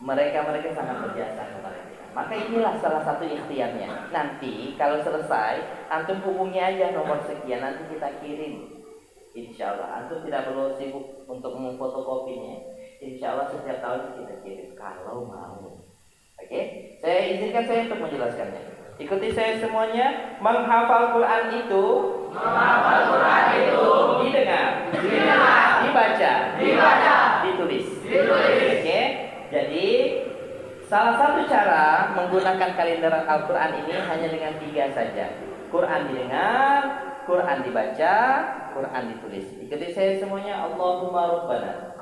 mereka sangat berjasa kepada kita. Maka inilah salah satu ikhtiarnya. Nanti kalau selesai, antum hubungi aja nomor sekian, nanti kita kirim. Insya Allah, antum tidak perlu sibuk untuk memfotokopinya. Insya Allah setiap tahun kita kirim kalau mau. Oke, saya izinkan saya untuk menjelaskannya. Ikuti saya semuanya. Menghafal Quran itu didengar, dibaca, ditulis. Oke, jadi salah satu cara menggunakan kalender Al-Quran ini hanya dengan 3 saja. Quran didengar, Quran dibaca, Quran ditulis. Ikuti saya semuanya. Allahumma Rabbana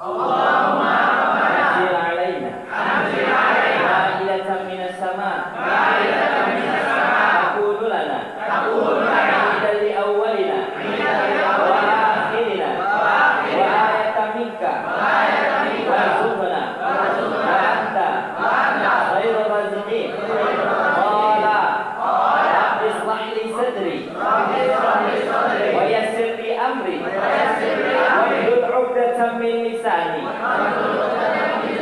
anzil alaina ma'idatan minas sama takunu lana dari awalina wa akhirina wa ayatan minka warzuqna wa anta khairur raziqin. Qala rabbi ishrah li sadri wa yassir li amri wahlul 'uqdatam min lisani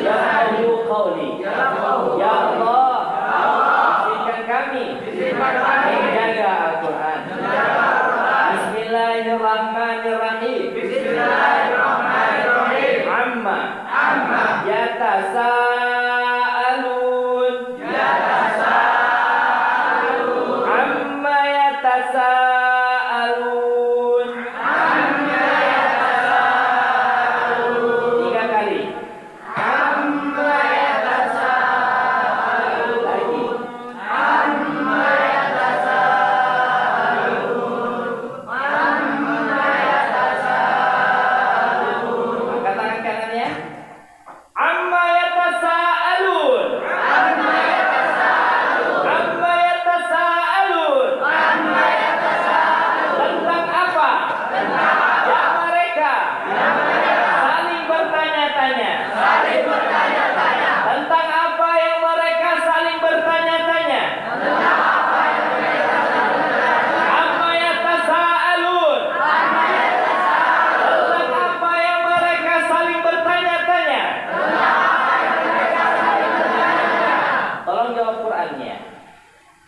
yafqahu qawli. Ya Allah, izinkan kami menjaga Al-Quran. Bismillahirrahmanirrahim. Amma yatasaalun. Amma yatasaalun.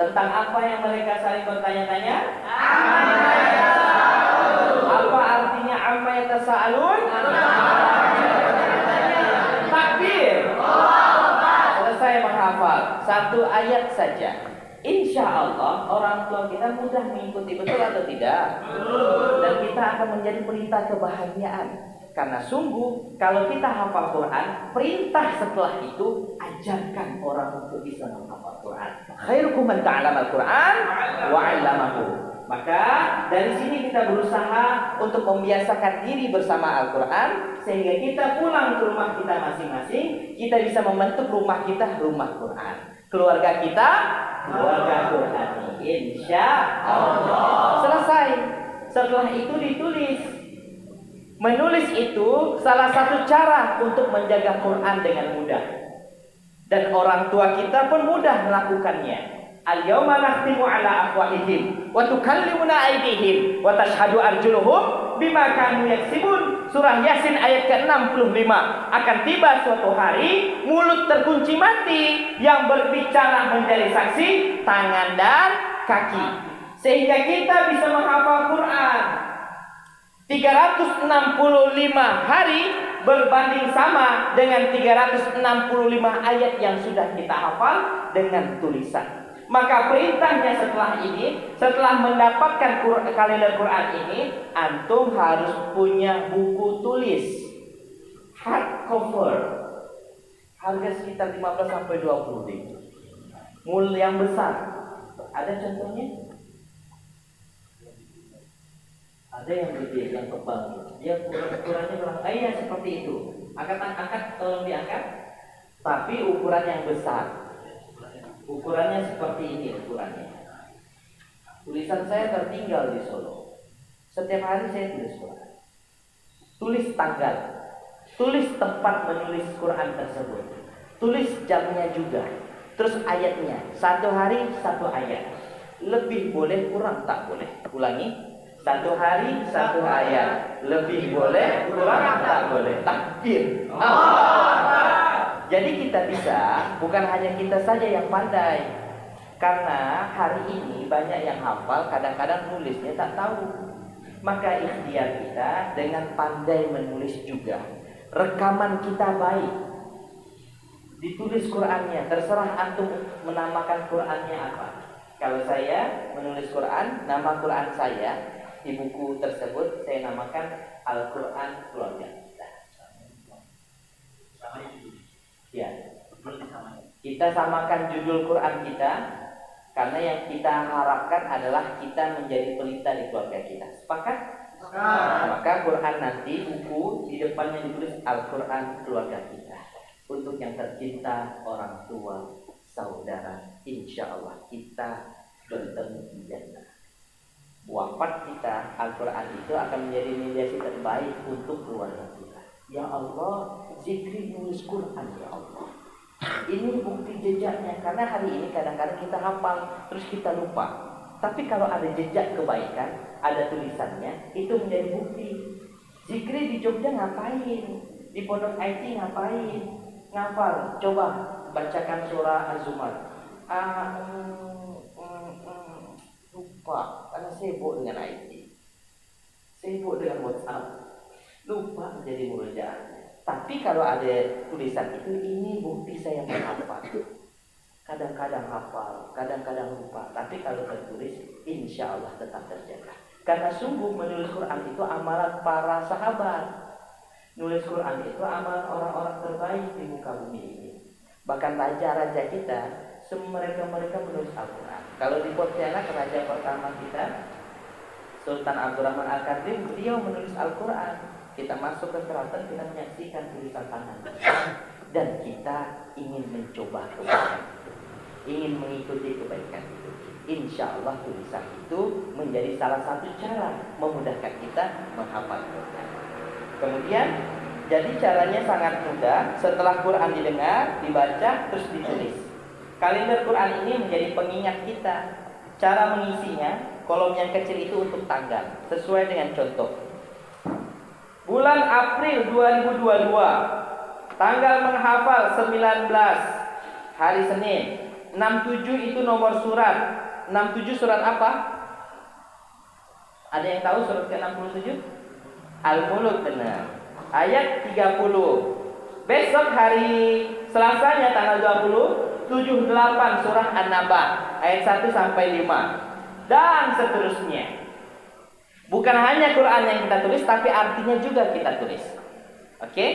Tentang apa yang mereka saling bertanya-tanya? Apa artinya amma yatasaalun? Takbir. Selesai menghafal satu ayat saja. Insya Allah orang tua kita mudah mengikuti, betul atau tidak? Dan kita akan menjadi pelita kebahagiaan. Karena sungguh kalau kita hafal Quran, perintah setelah itu ajarkan orang untuk bisa menghafal Quran. Khairukum man ta'allama al-Quran wa 'allamahu. Maka dari sini kita berusaha untuk membiasakan diri bersama Al-Quran, sehingga kita pulang ke rumah kita masing-masing, kita bisa membentuk rumah kita rumah Quran, keluarga kita keluarga Quran. Insya Allah. Selesai. Setelah itu ditulis. Menulis itu salah satu cara untuk menjaga Quran dengan mudah. Dan orang tua kita pun mudah melakukannya. Al-yawma nakhtimu ala afwahihim wa tukallimuna aydihim wa tashhadu arjuluhum bima kanu yaksibun. Surah Yasin ayat ke-65. Akan tiba suatu hari mulut terkunci mati, yang berbicara menjadi saksi tangan dan kaki, sehingga kita bisa menghafal Quran 365 hari berbanding sama dengan 365 ayat yang sudah kita hafal dengan tulisan. Maka perintahnya setelah ini, setelah mendapatkan kalender Quran ini, antum harus punya buku tulis hardcover, harga sekitar 15 sampai 20 ribu. Mul yang besar. Ada contohnya? Ada yang gede, yang tebal. Dia ukurannya kurang. Iya seperti itu. Angkat, tolong diangkat. Tapi ukuran yang besar. Ukurannya seperti ini ukurannya. Tulisan saya tertinggal di Solo. Setiap hari saya tulis Quran. Tulis tanggal. Tulis tempat menulis Quran tersebut. Tulis jamnya juga. Terus ayatnya. Satu hari satu ayat. Lebih boleh, kurang tak boleh. Ulangi. Satu hari satu ayat. Lebih boleh, kurang tak boleh. Takbir. Jadi kita bisa, bukan hanya kita saja yang pandai. Karena hari ini banyak yang hafal, kadang-kadang nulisnya tak tahu. Maka ikhtiar kita dengan pandai menulis juga. Rekaman kita baik. Ditulis Qurannya, terserah antum menamakan Qurannya apa. Kalau saya menulis Quran, nama Quran saya di buku tersebut saya namakan Al-Quran Keluarga Kita. Ya, kita samakan judul Quran kita, karena yang kita harapkan adalah kita menjadi pelita di keluarga kita. Sepakat? Maka Quran nanti buku di depannya ditulis Al-Quran Keluarga Kita. Untuk yang tercinta, orang tua, saudara, insya Allah kita bertemu di jannah. Wafat kita, Al-Quran itu akan menjadi mediasi terbaik untuk keluarga kita. Ya Allah, zikri nulis Quran ya Allah. Ini bukti jejaknya. Karena hari ini kadang-kadang kita hafal, terus kita lupa. Tapi kalau ada jejak kebaikan, ada tulisannya, itu menjadi bukti. Zikri di Jogja ngapain? Di Pondok IT ngapain? Ngafal. Coba bacakan surah Az-Zumar. Lupa, karena sibuk dengan IT, sibuk dengan WhatsApp, lupa menjadi murojaah. Tapi kalau ada tulisan itu, ini bukti saya menghafal. Kadang-kadang hafal, kadang-kadang lupa. Tapi kalau tertulis, insya Allah tetap terjaga. Karena sungguh menulis Quran itu amalan para sahabat. Nulis Quran itu amalan orang-orang terbaik di muka bumi ini. Bahkan raja-raja kita, mereka menulis Al-Quran. Kalau di Pontianak, raja pertama kita, Sultan Abdurrahman Al-Qadim, beliau menulis Al-Quran. Kita masuk ke keraton, kita menyaksikan tulisan tangan. Dan kita ingin mencoba kebaikan itu, ingin mengikuti kebaikan itu. Insya Allah tulisan itu menjadi salah satu cara memudahkan kita menghafal Quran. Kemudian, jadi caranya sangat mudah. Setelah Quran didengar, dibaca, terus ditulis. Kalender Quran ini menjadi pengingat kita. Cara mengisinya, kolom yang kecil itu untuk tanggal, sesuai dengan contoh. Bulan April 2022, tanggal menghafal 19, hari Senin. 67 itu nomor surat. 67 surat apa? Ada yang tahu surat ke-67? Al-Mulk, benar. Ayat 30. Besok hari Selasanya tanggal 20, 78 surah An-Naba ayat 1 sampai 5. Dan seterusnya. Bukan hanya Quran yang kita tulis, tapi artinya juga kita tulis. Oke?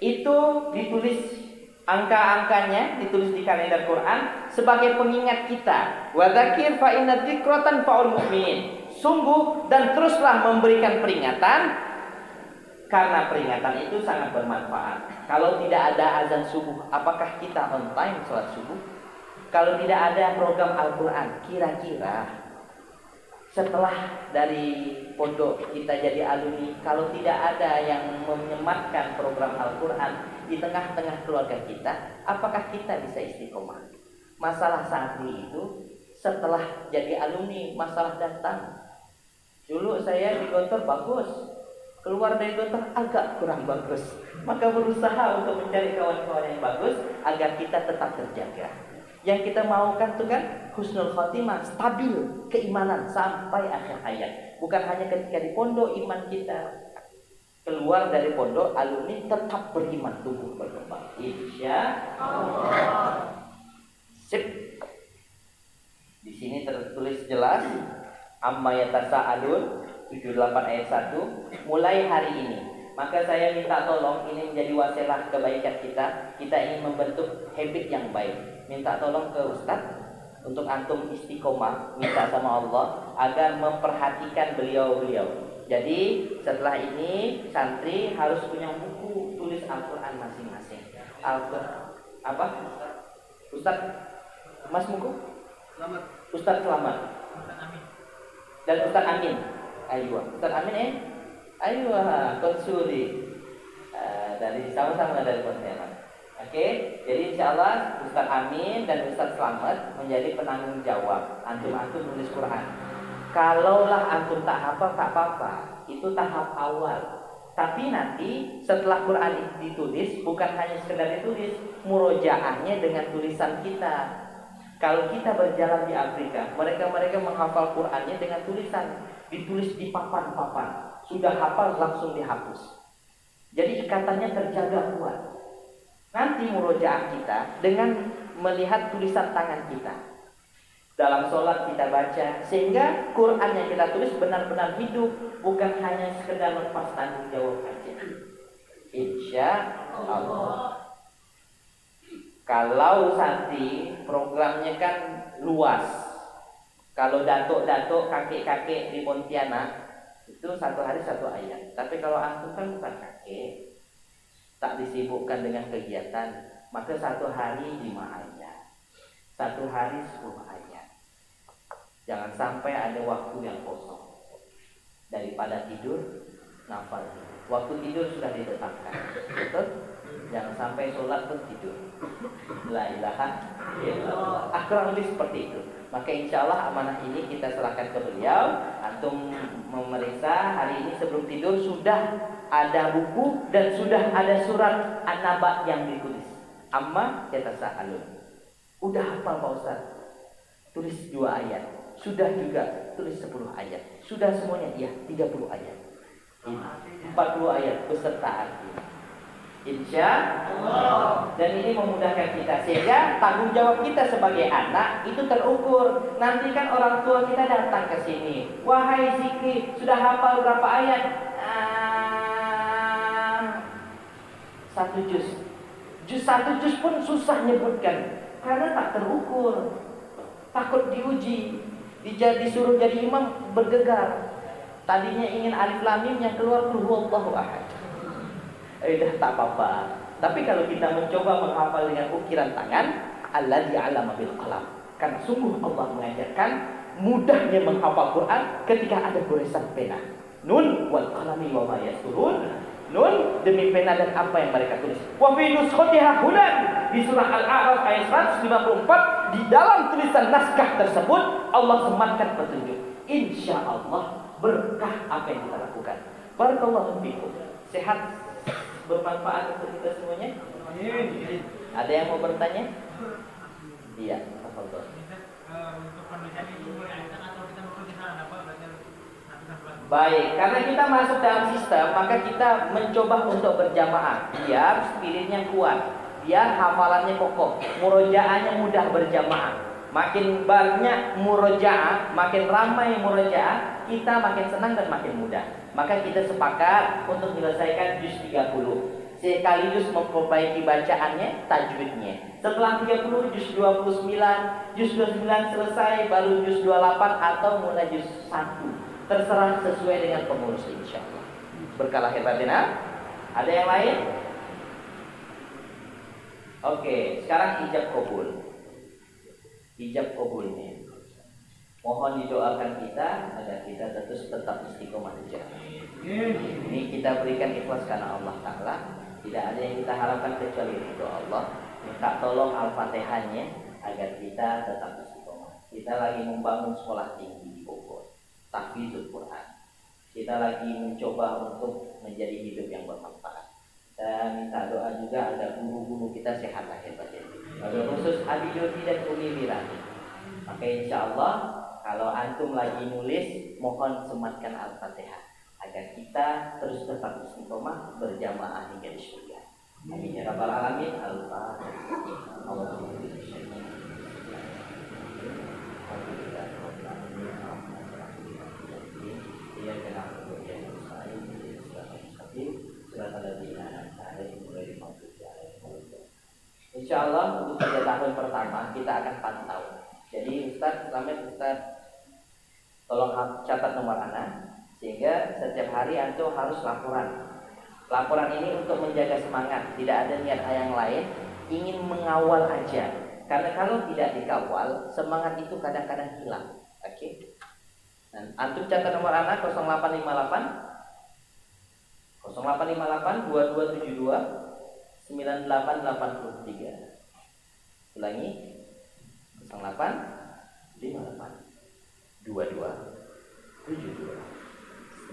Itu ditulis, angka-angkanya ditulis di kalender Quran sebagai pengingat kita. Wa dzakir fa inna dzikratan fa'ul mu'minin. Sungguh dan teruslah memberikan peringatan, karena peringatan itu sangat bermanfaat. Kalau tidak ada azan subuh, apakah kita on time sholat subuh? Kalau tidak ada program Al-Quran, kira-kira setelah dari pondok kita jadi alumni, kalau tidak ada yang menyematkan program Al-Quran di tengah-tengah keluarga kita, apakah kita bisa istiqomah? Masalah santri itu setelah jadi alumni, masalah datang. Dulu saya di Gontor bagus, keluar dari Gontor agak kurang bagus. Maka berusaha untuk mencari kawan-kawan yang bagus agar kita tetap terjaga. Yang kita maukan itu kan husnul khotimah, stabil keimanan sampai akhir hayat. Bukan hanya ketika di pondok iman kita, keluar dari pondok alumni tetap beriman, tumbuh berkembang. Insya Allah. Sip. Di sini tertulis jelas amma yatasaalun 78 ayat 1 mulai hari ini. Maka saya minta tolong, ini menjadi wasilah kebaikan kita. Kita ingin membentuk habit yang baik. Minta tolong ke Ustadz untuk antum istiqomah, minta sama Allah agar memperhatikan beliau-beliau. Jadi setelah ini santri harus punya buku tulis Al-Quran masing-masing. Al-Quran apa? Ustadz Mas Muku? Selamat. Ustadz Selamat. Dan Ustadz Amin. Ayo, Ustadz Amin ayo konsuli dari sama-sama dari Pontianak. Oke, jadi insya Allah Ustadz Amin dan Ustadz Selamat menjadi penanggung jawab antum-antum nulis Quran. Kalaulah antum tak hafal tak apa-apa, itu tahap awal. Tapi nanti setelah Quran ditulis, bukan hanya sekedar ditulis, murojaahnya dengan tulisan kita. Kalau kita berjalan di Afrika, mereka menghafal Qurannya dengan tulisan, ditulis di papan-papan. Sudah hafal langsung dihapus. Jadi ikatannya terjaga kuat. Nanti murojaah kita dengan melihat tulisan tangan kita. Dalam sholat kita baca, sehingga Quran yang kita tulis benar-benar hidup, bukan hanya sekedar lepas tanggung jawab saja. Insya Allah. Kalau santri programnya kan luas. Kalau datuk-datuk, kakek-kakek di Pontianak itu satu hari satu ayat. Tapi kalau antum kan bukan kakek, tak disibukkan dengan kegiatan, maka satu hari 5 ayat, satu hari 10 ayat. Jangan sampai ada waktu yang kosong. Daripada tidur, nafal. Waktu tidur sudah ditetapkan, betul? Jangan sampai sholat pun tidur. La ilaha illallah. Kurang lebih seperti itu. Maka insya Allah amanah ini kita serahkan ke beliau. Antum memeriksa hari ini sebelum tidur sudah ada buku dan sudah ada surat An-Naba yang ditulis. Amma yatasaalun. Udah hafal Pak Ustaz? Tulis 2 ayat. Sudah juga tulis 10 ayat. Sudah semuanya? Iya, 30 ayat. 40 ayat beserta artinya. Insya Allah. Dan ini memudahkan kita, sehingga tanggung jawab kita sebagai anak itu terukur. Nanti kan orang tua kita datang ke sini, wahai Zikri, sudah hafal berapa ayat? 1 juz. 1 juz pun susah nyebutkan karena tak terukur. Takut diuji, disuruh jadi imam bergegar. Tadinya ingin alif lam mim, yang keluar qul huwallahu ahad. Dah tak apa-apa. Tapi kalau kita mencoba menghafal dengan ukiran tangan, alladzi 'allama bil qalam. Karena sungguh Allah mengajarkan mudahnya menghafal Quran ketika ada goresan pena. Nun wal qalami wa ma yasturun. Nun demi pena dan apa yang mereka tulis. Wa fi nuskhatiha hudan, di surah Al-A'raf ayat 154, di dalam tulisan naskah tersebut Allah sematkan petunjuk. Insya Allah berkah apa yang kita lakukan. Barakallahu fikum. Sehat, bermanfaat untuk kita semuanya. Ada yang mau bertanya? Iya, tafadhol. Untuk penulisan itu realitas atau kita masuk di sana apa belajar Baik, karena kita masuk dalam sistem, maka kita mencoba untuk berjamaah biar spiritnya kuat, biar hafalannya kokoh, murojaahnya mudah berjamaah. Makin banyak murojaah, makin ramai murojaah, kita makin senang dan makin mudah. Maka kita sepakat untuk menyelesaikan juz 30. Sekaligus memperbaiki bacaannya, tajwidnya. Setelah 30, juz 29, juz 29 selesai, baru juz 28 atau mulai juz 1. Terserah sesuai dengan pengurus insyaallah. Berkah lahir batin. Ada yang lain? Oke, sekarang ijab kabul. Ijab kabulnya. Mohon didoakan kita agar kita terus tetap istiqomah di jalan. Ini kita berikan ikhlas karena Allah Ta'ala. Tidak ada yang kita harapkan kecuali ridho Allah. Minta tolong Al-Fatihahnya agar kita tetap istiqomah. Kita lagi membangun sekolah tinggi di Bogor, tahfidzul Quran. Kita lagi mencoba untuk menjadi hidup yang bermanfaat. Dan minta doa juga agar guru-guru kita sehat lahir batin. Wabil khusus Abi Jodi dan Umi Wirani. Maka insya Allah kalau antum lagi nulis, mohon sematkan Al-Fatihah agar kita terus tetap istiqomah berjamaah hingga di surga. Amin ya rabbal alamin. Al-Fatihah. Insya Allah untuk 3 tahun pertama kita akan pantau. Jadi Ustaz, tolong catat nomor anak, sehingga setiap hari antum harus laporan. Laporan ini untuk menjaga semangat, tidak ada niat yang lain, ingin mengawal aja. Karena kalau tidak dikawal, semangat itu kadang-kadang hilang. Oke. Dan antum catat nomor anak 0858 2272 9883. Ulangi 0858 22 72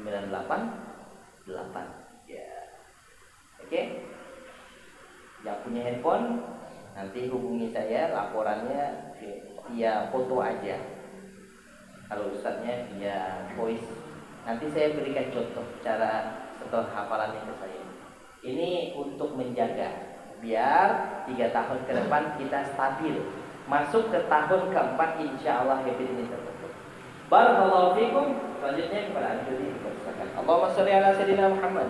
988. Ya. Oke. Yang punya handphone nanti hubungi saya, laporannya via foto aja. Kalau ustadznya via voice. Nanti saya berikan contoh cara setelah hafalannya ke saya. Ini untuk menjaga biar 3 tahun ke depan kita stabil. Masuk ke tahun keempat insya Allah habit ini terbentuk. Barakallahu fikum. Selanjutnya kepada Anjuri dipersilakan. Allahumma sholli ala sayyidina Muhammad.